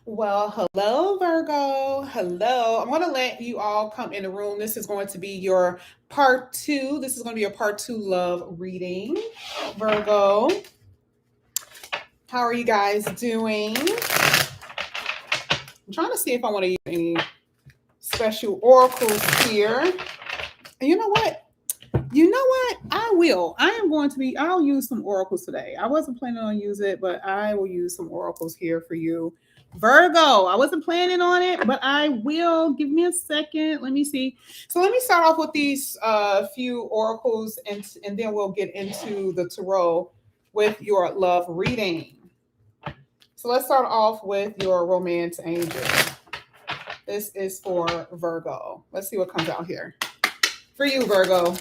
Well, hello, Virgo. Hello. I'm going to let you all come in the room. This is going to be your part two. This is going to be a part two love reading. Virgo, how are you guys doing? I'm trying to see if I want to use any special oracles here. And you know what? You know what? I will. I am going to be, I'll use some oracles today. I wasn't planning on using it, but I will use some oracles here for you. Virgo, I wasn't planning on it, but I will. Give me a second. Let me see. So let me start off with these few oracles and then we'll get into the tarot with your love reading. So let's start off with your romance angel. This is for Virgo. Let's see what comes out here. For you, Virgo.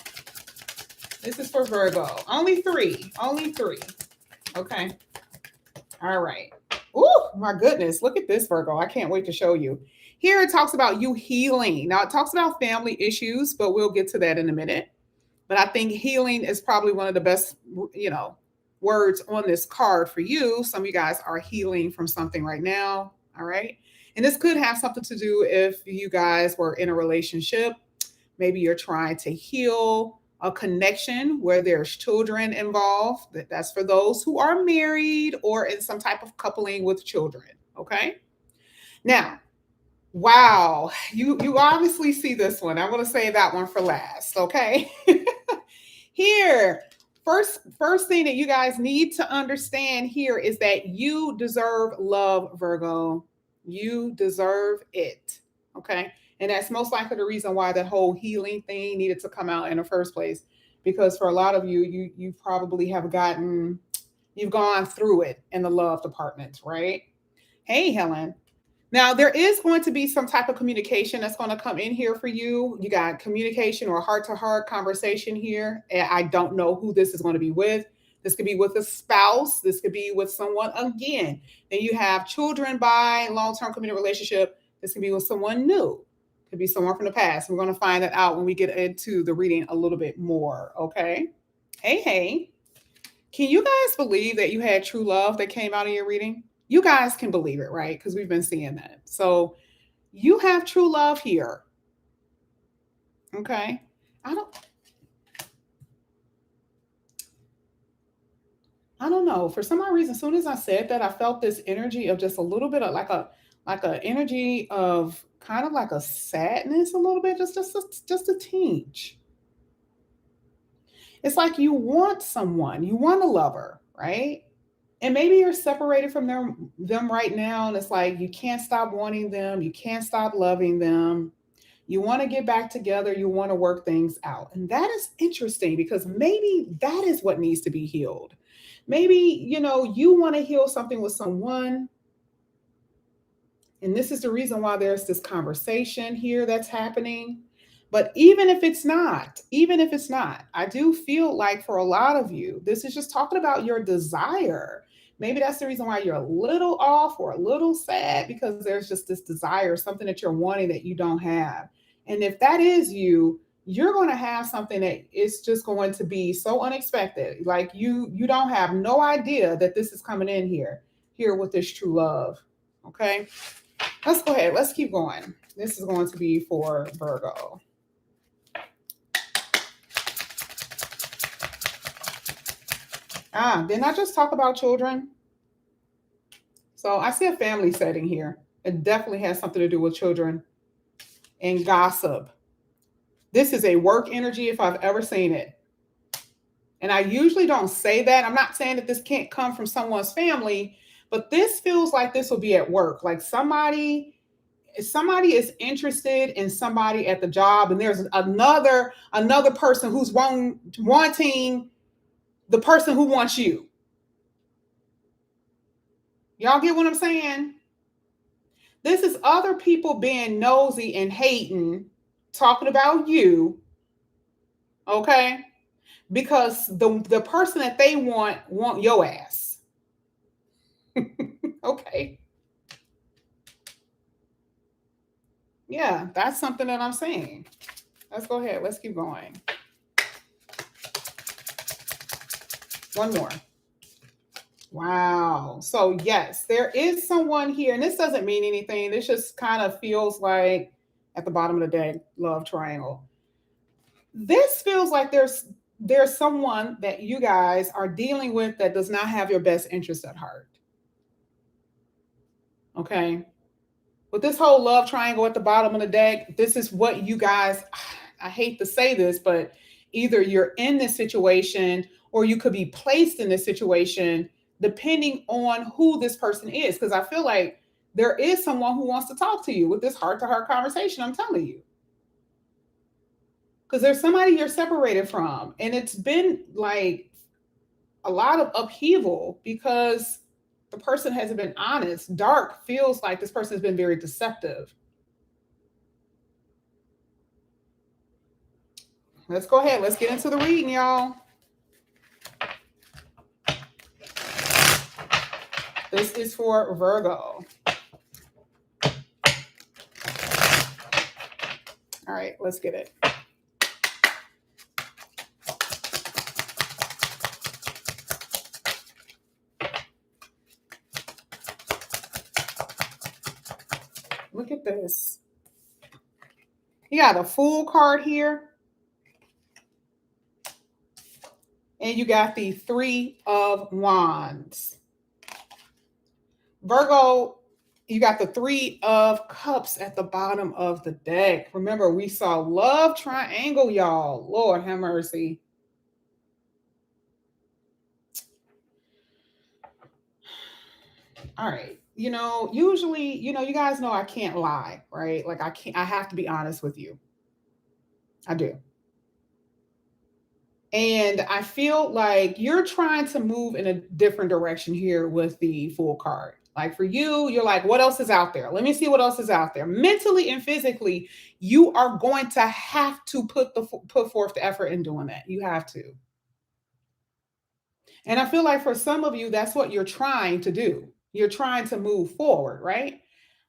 This is for Virgo. Only three. Only three. Okay. All right. Oh, my goodness. Look at this, Virgo. I can't wait to show you. Here it talks about you healing. Now, it talks about family issues, but we'll get to that in a minute. But I think healing is probably one of the best, words on this card for you. Some of you guys are healing from something right now. All right. And this could have something to do if you guys were in a relationship. Maybe you're trying to heal a connection where there's children involved. That's for those who are married or in some type of coupling with children. Okay. Now, wow, you obviously see this one. I'm going to say that one for last. Okay. Here, first thing that you guys need to understand here is that you deserve love, Virgo. You deserve it. Okay. And that's most likely the reason why that whole healing thing needed to come out in the first place. Because for a lot of you probably have you've gone through it in the love department, right? Hey, Helen. Now, there is going to be some type of communication that's going to come in here for you. You got communication or heart to heart conversation here. And I don't know who this is going to be with. This could be with a spouse. This could be with someone again. Then you have children by long term committed relationship. This could be with someone new. Could be someone from the past. We're going to find that out when we get into the reading a little bit more. Okay. Hey, hey. Can you guys believe that you had true love that came out of your reading? You guys can believe it, right? Because we've been seeing that. So you have true love here. Okay. I don't know. For some odd reason, as soon as I said that, I felt this energy of just a little bit of like a energy of kind of like a sadness a little bit, just a tinge. It's like you want someone, you want a lover, right? And maybe you're separated from them right now, and it's like you can't stop wanting them, you can't stop loving them. You want to get back together, you want to work things out. And that is interesting because maybe that is what needs to be healed. Maybe, you want to heal something with someone. And this is the reason why there's this conversation here that's happening. But even if it's not, I do feel like for a lot of you, this is just talking about your desire. Maybe that's the reason why you're a little off or a little sad because there's just this desire, something that you're wanting that you don't have. And if that is you, you're going to have something that is just going to be so unexpected. Like you don't have no idea that this is coming in here with this true love. Okay. Let's go ahead. Let's keep going. This is going to be for Virgo. Didn't I just talk about children? So I see a family setting here. It definitely has something to do with children and gossip. This is a work energy if I've ever seen it. And I usually don't say that. I'm not saying that this can't come from someone's family, but this feels like this will be at work. Like somebody is interested in somebody at the job, and there's another person who's wanting the person who wants you. Y'all get what I'm saying? This is other people being nosy and hating, talking about you. Okay? Because the person that they want your ass. Okay. Yeah, that's something that I'm saying. Let's go ahead. Let's keep going. One more. Wow. So, yes, there is someone here, and this doesn't mean anything. This just kind of feels like at the bottom of the deck, love triangle. This feels like there's someone that you guys are dealing with that does not have your best interest at heart. Okay. With this whole love triangle at the bottom of the deck, this is what you guys, I hate to say this, but either you're in this situation or you could be placed in this situation depending on who this person is. Because I feel like there is someone who wants to talk to you with this heart to heart conversation. I'm telling you. Because there's somebody you're separated from. And it's been like a lot of upheaval because the person hasn't been honest. Dark feels like this person has been very deceptive. Let's go ahead. Let's get into the reading, y'all. This is for Virgo. All right, let's get it. Look at this. You got a Fool card here. And you got the Three of Wands. Virgo, you got the Three of Cups at the bottom of the deck. Remember, we saw love triangle, y'all. Lord have mercy. All right. Usually, you guys know I can't lie, right? Like I have to be honest with you. I do. And I feel like you're trying to move in a different direction here with the Fool card. Like for you, you're like, what else is out there? Let me see what else is out there. Mentally and physically, you are going to have to put forth the effort in doing that. You have to. And I feel like for some of you, that's what you're trying to do. You're trying to move forward, right?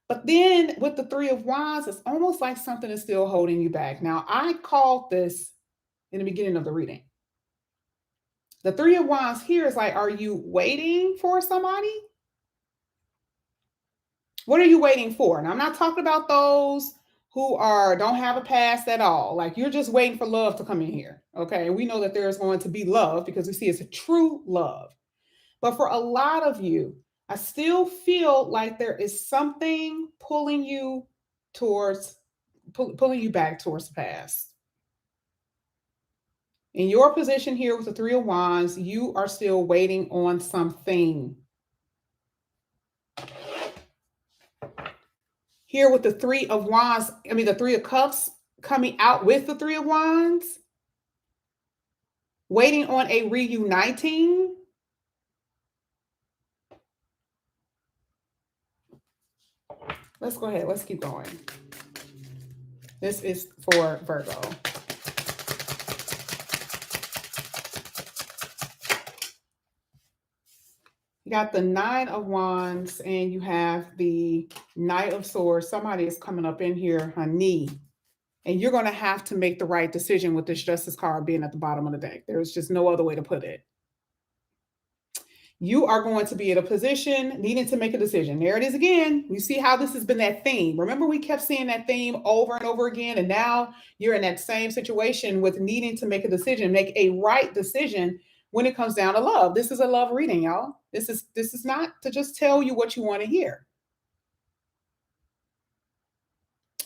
But then with the Three of Wands, it's almost like something is still holding you back. Now, I called this in the beginning of the reading. The Three of Wands here is like, are you waiting for somebody? What are you waiting for? And I'm not talking about those who don't have a past at all. Like you're just waiting for love to come in here. Okay. And we know that there's going to be love because we see it's a true love. But for a lot of you, I still feel like there is something pulling you pulling you back towards the past. In your position here with the Three of Wands, you are still waiting on something. Here with the Three of Wands, the Three of Cups coming out with the Three of Wands, waiting on a reuniting. Let's go ahead. Let's keep going. This is for Virgo. You got the Nine of Wands and you have the Knight of Swords. Somebody is coming up in here, honey. And you're going to have to make the right decision with this Justice card being at the bottom of the deck. There's just no other way to put it. You are going to be in a position needing to make a decision. There it is again. You see how this has been that theme. Remember, we kept seeing that theme over and over again. And now you're in that same situation with needing to make a decision, make a right decision when it comes down to love. This is a love reading, y'all. This is not to just tell you what you want to hear.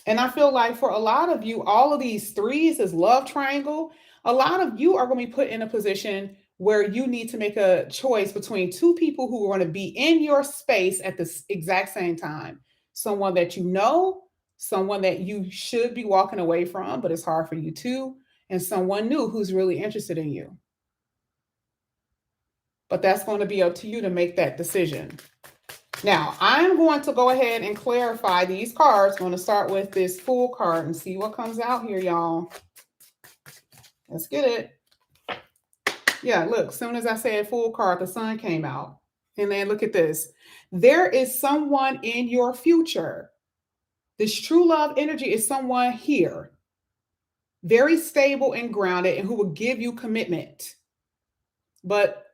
And I feel like for a lot of you, all of these threes, this love triangle, a lot of you are going to be put in a position where you need to make a choice between two people who are going to be in your space at the exact same time. Someone that you know, someone that you should be walking away from, but it's hard for you to, and someone new who's really interested in you. But that's going to be up to you to make that decision. Now, I'm going to go ahead and clarify these cards. I'm going to start with this Fool card and see what comes out here, y'all. Let's get it. Yeah, look, as soon as I said Fool card, the sun came out. And then look at this. There is someone in your future. This true love energy is someone here, very stable and grounded, and who will give you commitment. But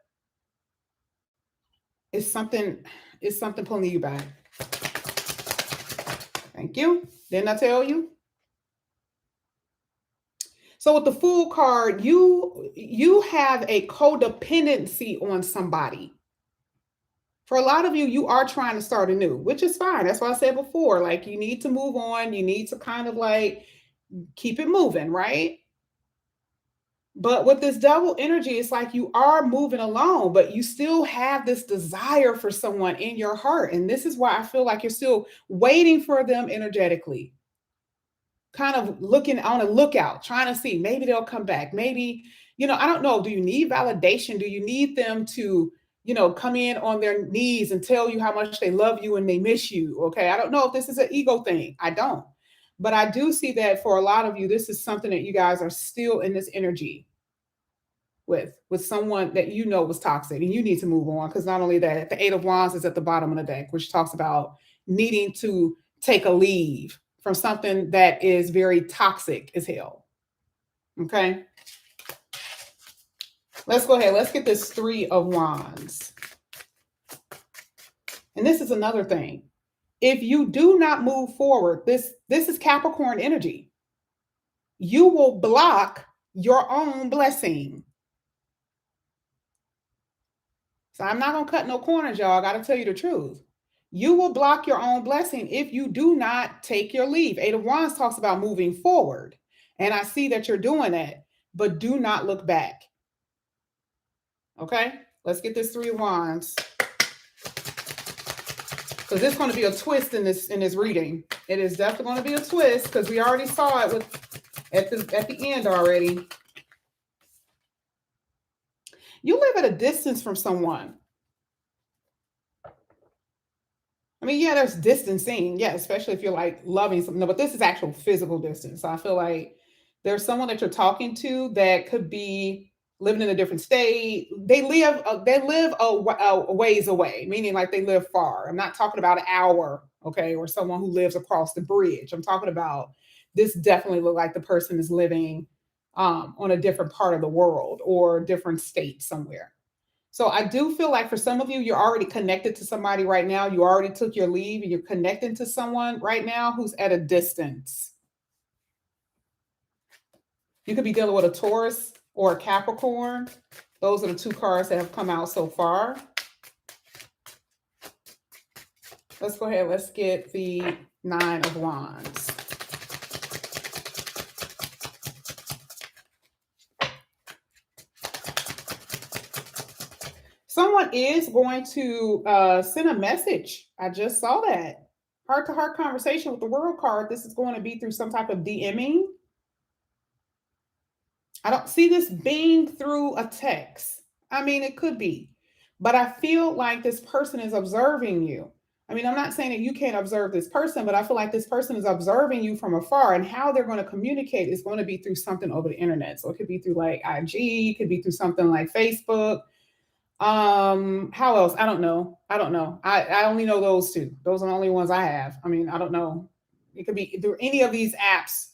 It's something pulling you back. Thank you. Didn't I tell you? So with the Fool card, you have a codependency on somebody. For a lot of you, you are trying to start anew, which is fine. That's what I said before. Like, you need to move on. You need to kind of like keep it moving, right? But with this double energy, it's like you are moving along, but you still have this desire for someone in your heart. And this is why I feel like you're still waiting for them energetically, kind of looking on a lookout, trying to see maybe they'll come back. Maybe, I don't know. Do you need validation? Do you need them to, come in on their knees and tell you how much they love you and they miss you? Okay. I don't know if this is an ego thing. I don't. But I do see that for a lot of you, this is something that you guys are still in this energy with someone that was toxic, and you need to move on. Because not only that, the Eight of Wands is at the bottom of the deck, which talks about needing to take a leave from something that is very toxic as hell. Okay. Let's go ahead. Let's get this Three of Wands. And this is another thing. If you do not move forward, this is Capricorn energy. You will block your own blessing. So I'm not going to cut no corners, y'all. I got to tell you the truth. You will block your own blessing if you do not take your leave. Eight of Wands talks about moving forward. And I see that you're doing that, but do not look back. Okay, let's get this Three of Wands. Because there's going to be a twist in this reading. It is definitely going to be a twist because we already saw it at the end already. You live at a distance from someone. I mean, yeah, there's distancing. Yeah, especially if you're like loving something. No, but this is actual physical distance. So I feel like there's someone that you're talking to that could be living in a different state. They live a ways away, meaning like they live far. I'm not talking about an hour, okay, or someone who lives across the bridge. I'm talking about this definitely look like the person is living on a different part of the world or a different state somewhere. So I do feel like for some of you, you're already connected to somebody right now. You already took your leave and you're connecting to someone right now who's at a distance. You could be dealing with a Taurus or a Capricorn. Those are the two cards that have come out so far. Let's go ahead. Let's get the Nine of Wands. Someone is going to send a message. I just saw that. Heart-to-heart conversation with the World card. This is going to be through some type of DMing. I don't see this being through a text. I mean, it could be. But I feel like this person is observing you. I mean, I'm not saying that you can't observe this person, but I feel like this person is observing you from afar, and how they're going to communicate is going to be through something over the internet. So it could be through like IG, it could be through something like Facebook. How else? I don't know. I only know those two. Those are the only ones I have. I mean, I don't know. It could be through any of these apps,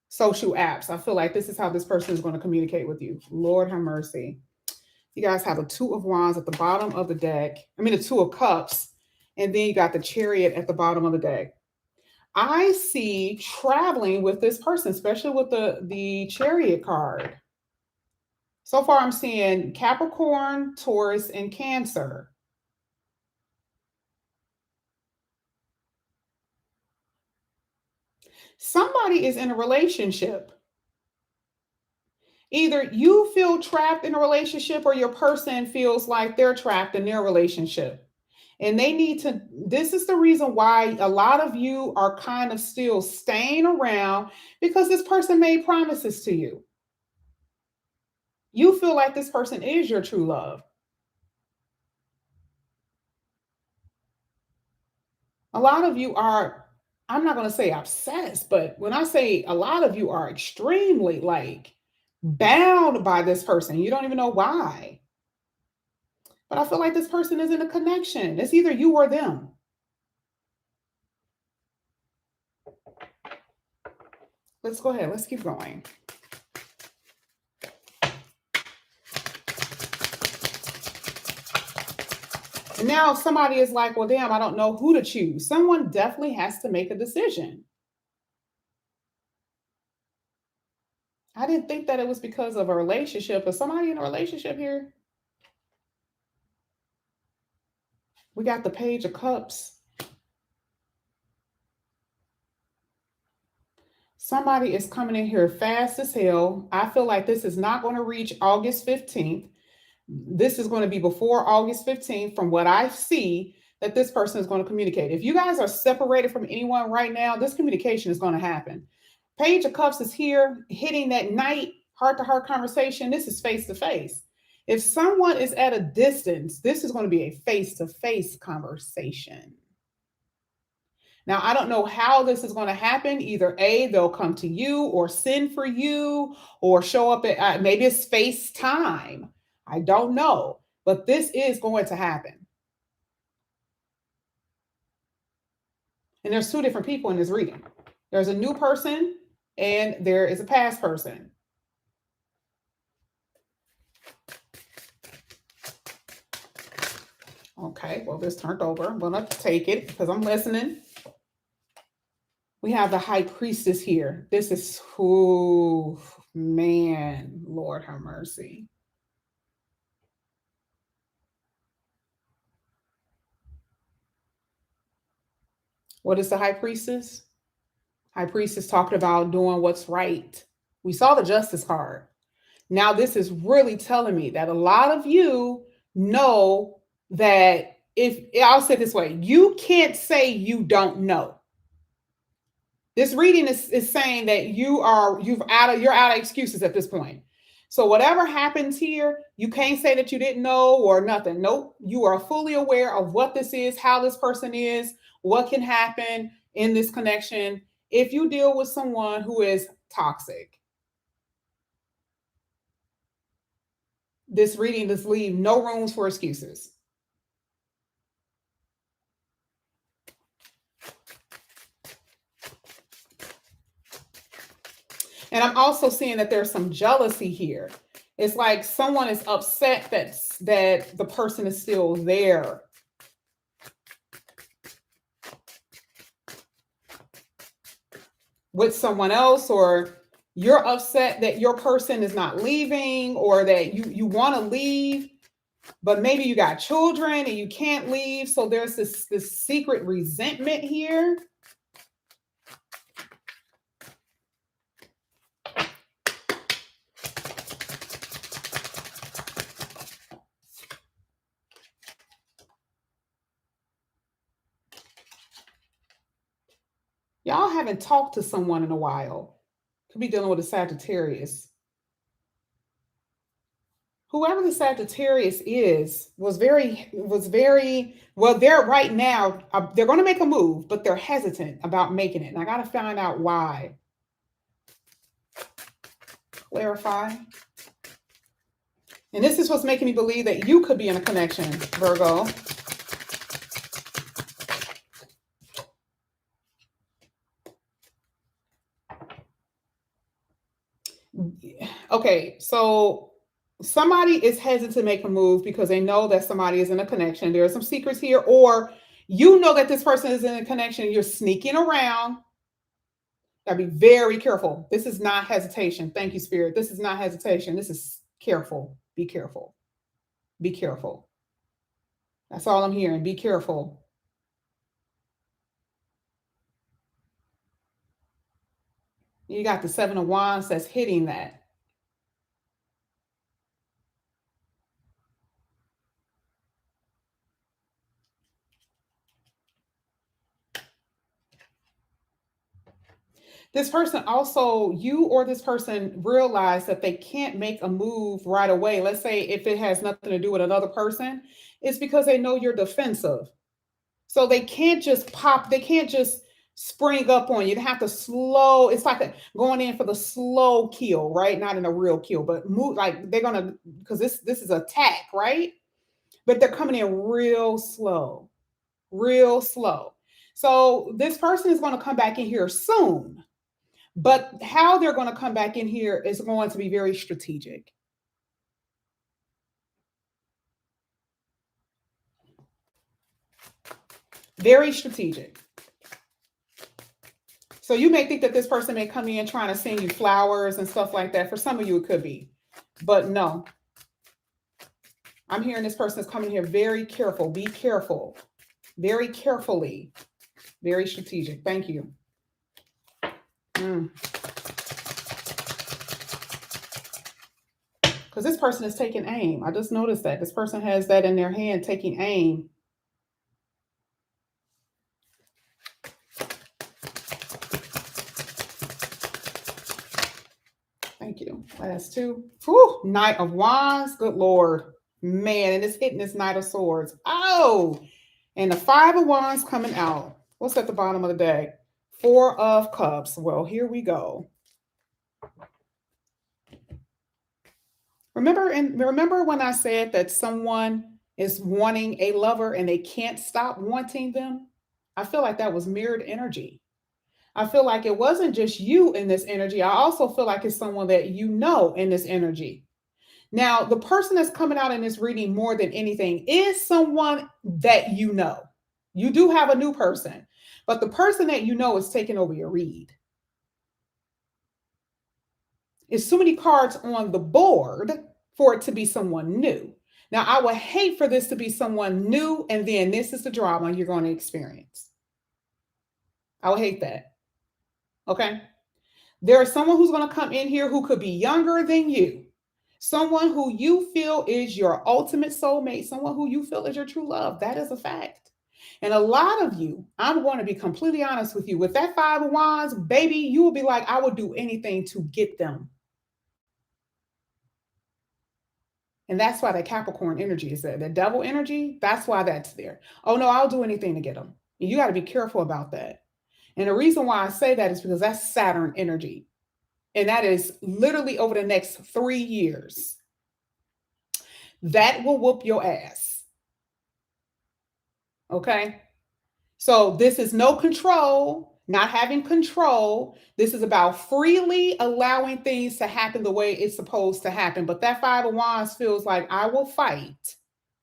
social apps. I feel like this is how this person is going to communicate with you. Lord have mercy. You guys have a Two of Wands at the bottom of the deck. I mean, the Two of Cups. And then you got the Chariot at the bottom of the deck. I see traveling with this person, especially with the Chariot card. So far, I'm seeing Capricorn, Taurus, and Cancer. Somebody is in a relationship. Either you feel trapped in a relationship or your person feels like they're trapped in their relationship. And they need to, this is the reason why a lot of you are kind of still staying around, because this person made promises to you. You feel like this person is your true love. A lot of you are, I'm not going to say obsessed, but when I say a lot of you are extremely like bound by this person, you don't even know why. But I feel like this person is in a connection. It's either you or them. Let's go ahead. Let's keep going. And now somebody is like, well, damn, I don't know who to choose. Someone definitely has to make a decision. I didn't think that it was because of a relationship. Is somebody in a relationship here? We got the Page of Cups. Somebody is coming in here fast as hell. I feel like this is not going to reach August 15th. This is going to be before August 15th from what I see that this person is going to communicate. If you guys are separated from anyone right now, this communication is going to happen. Page of Cups is here hitting that night heart-to-heart conversation. This is face-to-face. If someone is at a distance, this is going to be a face-to-face conversation. Now, I don't know how this is going to happen. Either A, they'll come to you or send for you or show up at maybe it's FaceTime. I don't know, but this is going to happen. And there's two different people in this reading. There's a new person and there is a past person. Okay, well, this turned over. I'm going to take it because I'm listening. We have the High Priestess here. This is, oh, man, Lord have mercy. What is the High Priestess? High Priestess talking about doing what's right. We saw the Justice card. Now, this is really telling me that a lot of you know that if, I'll say it this way, you can't say you don't know. This reading is saying that you're out of excuses at this point. So whatever happens here, you can't say that you didn't know or nothing. Nope. You are fully aware of what this is, how this person is, what can happen in this connection if you deal with someone who is toxic. This reading does leave no rooms for excuses. And I'm also seeing that there's some jealousy here. It's like someone is upset that the person is still there. With someone else, or you're upset that your person is not leaving, or that you want to leave, but maybe you got children and you can't leave. So there's this secret resentment here. Y'all haven't talked to someone in a while. Could be dealing with a Sagittarius. Whoever the Sagittarius is was very well. They're right now. They're going to make a move, but they're hesitant about making it. And I got to find out why. Clarify. And this is what's making me believe that you could be in a connection, Virgo. Okay, so somebody is hesitant to make a move because they know that somebody is in a connection. There are some secrets here, or you know that this person is in a connection. You're sneaking around. Gotta be very careful. This is not hesitation. Thank you, Spirit. This is not hesitation. This is careful. Be careful. Be careful. That's all I'm hearing. Be careful. You got the Seven of Wands that's hitting that. This person also, you or this person realize that they can't make a move right away. Let's say if it has nothing to do with another person, it's because they know you're defensive. So they can't just pop, they can't just spring up on you. They have to slow, it's like going in for the slow kill, right? Not in a real kill, but move like they're gonna, because this is attack, right? But they're coming in real slow, real slow. So this person is going to come back in here soon. But how they're going to come back in here is going to be very strategic. Very strategic. So you may think that this person may come in trying to send you flowers and stuff like that. For some of you, it could be. But no. I'm hearing this person is coming here very careful. Be careful. Very carefully. Very strategic. Thank you. Because this person is taking aim. I just noticed that. This person has that in their hand, taking aim. Thank you. Last two. Whew, Knight of Wands. Good Lord. Man, and it's hitting this Knight of Swords. Oh, and the Five of Wands coming out. What's at the bottom of the deck? Four of Cups. Well, here we go. Remember when I said that someone is wanting a lover and they can't stop wanting them? I feel like that was mirrored energy. I feel like it wasn't just you in this energy. I also feel like it's someone that you know in this energy. Now, the person that's coming out in this reading more than anything is someone that you know. You do have a new person, but the person that you know is taking over your read. It's so many cards on the board for it to be someone new. Now, I would hate for this to be someone new, and then this is the drama you're going to experience. I would hate that. Okay? There is someone who's going to come in here who could be younger than you. Someone who you feel is your ultimate soulmate. Someone who you feel is your true love. That is a fact. And a lot of you, I'm going to be completely honest with you. With that Five of Wands, baby, you will be like, I would do anything to get them. And that's why the Capricorn energy is there. The devil energy, that's why that's there. Oh, no, I'll do anything to get them. And you got to be careful about that. And the reason why I say that is because that's Saturn energy. And that is literally over the next 3 years. That will whoop your ass. Okay? So this is no control, not having control. This is about freely allowing things to happen the way it's supposed to happen. But that Five of Wands feels like I will fight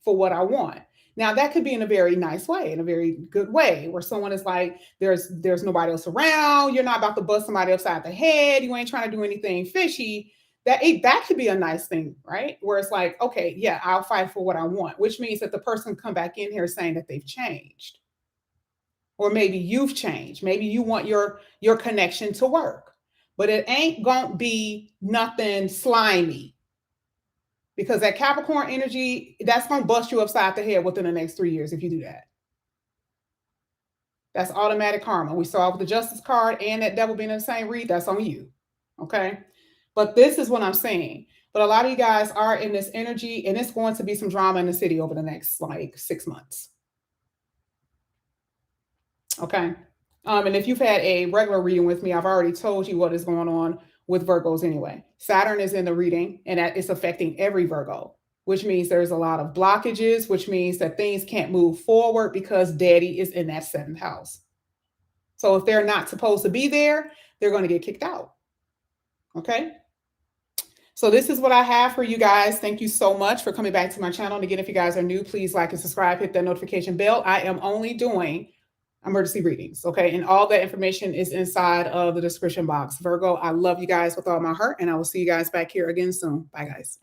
for what I want. Now, that could be in a very nice way, in a very good way, where someone is like, there's nobody else around. You're not about to bust somebody upside the head. You ain't trying to do anything fishy. That could be a nice thing, right? Where it's like, okay, yeah, I'll fight for what I want, which means that the person come back in here saying that they've changed. Or maybe you've changed. Maybe you want your connection to work. But it ain't going to be nothing slimy. Because that Capricorn energy, that's going to bust you upside the head within the next 3 years if you do that. That's automatic karma. We saw with the Justice card and that devil being in the same read, that's on you. Okay? But this is what I'm saying. But a lot of you guys are in this energy, and it's going to be some drama in the city over the next, 6 months. Okay? And if you've had a regular reading with me, I've already told you what is going on with Virgos anyway. Saturn is in the reading, and that is affecting every Virgo, which means there's a lot of blockages, which means that things can't move forward because daddy is in that 7th house. So if they're not supposed to be there, they're going to get kicked out. Okay? So this is what I have for you guys. Thank you so much for coming back to my channel. And again, if you guys are new, please like and subscribe, hit that notification bell. I am only doing emergency readings, okay? And all that information is inside of the description box. Virgo, I love you guys with all my heart, and I will see you guys back here again soon. Bye, guys.